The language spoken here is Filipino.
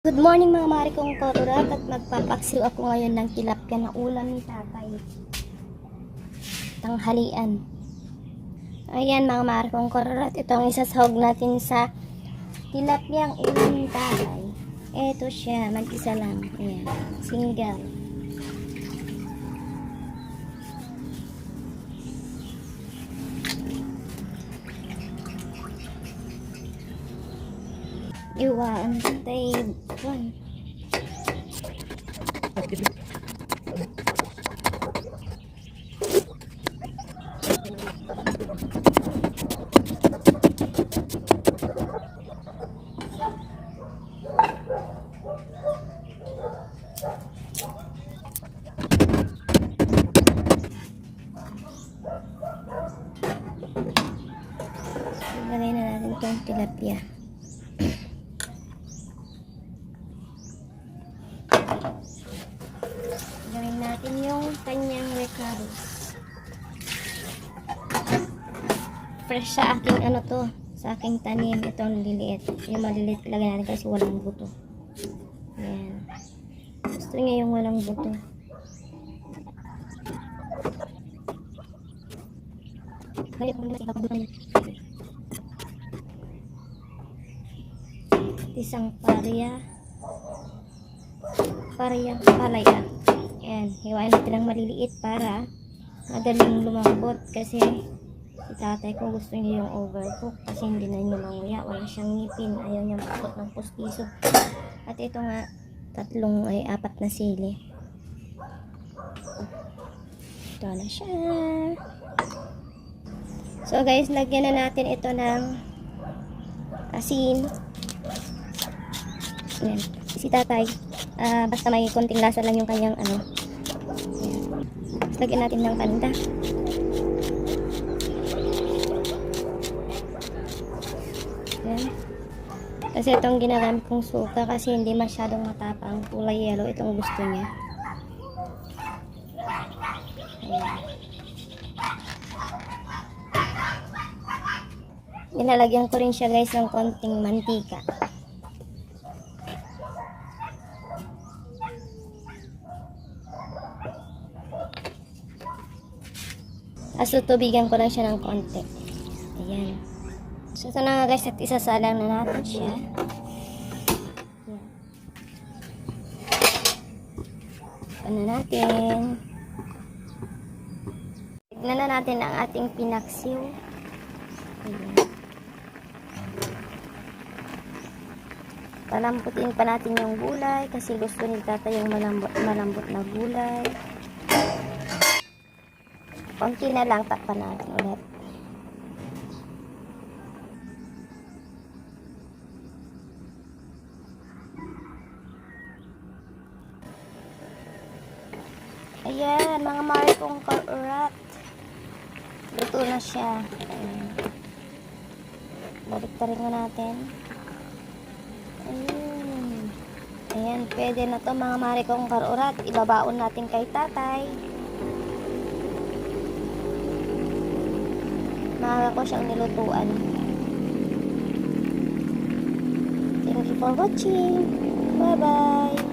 Good morning mga mari kong karurat, at magpapaksiw ako ngayon ng tilapia na ulam ni tatay. Tanghalian. Ayan mga mari kong karurat, ito ang isasahog natin sa tilapia ang ulam ni tatay. Ito siya, mag-isa lang. Ayan, single. Iwaan tayo. One. Ilagay na natin itong tilapia. Gawin natin yung kanyang recaro. Fresh sa aking sa aking tanim. Itong liliit. Yung maliliit lagay natin kasi walang buto. Ayan. Gusto niya yung walang buto. Isang palaya. Ayan, hiwain natin ang maliliit para madaling lumambot, kasi si tatay ko gusto niya yung overcook kasi hindi na niya manguya, wala siyang ngipin, ayaw niya makot ng pustiso. At ito nga, apat na sili. Ito na siya. So guys, lagyan na natin ito ng asin. Ayan, si tatay basta may konting lasa lang yung kanyang Ayan. Lagyan natin ng paminta. Ayan. Kasi itong ginagamit kong suka kasi hindi masyadong matapang, kulay yellow, itong gusto niya. Ayan. Nilalagyan ko rin siya guys ng konting mantika. Tutubigan ko lang siya ng konti. Ayan. So, ito na nga guys, at isasalang na natin siya. Ayan. Tignan na natin. Tignan na natin ang ating pinaksiw. Ayan. Palambutin pa natin yung gulay kasi gusto ni tatay yung malambot na gulay. Konti na lang, takpan natin ulit. Ayan, mga mari kong karurat. Luto na siya. Ayan. Baliktarin mo natin. Ayan. Ayan, pwede na to mga mari kong karurat. Ibabaon natin kay tatay. Maaga ko siyang nilutuan. Thank you for watching. Bye bye.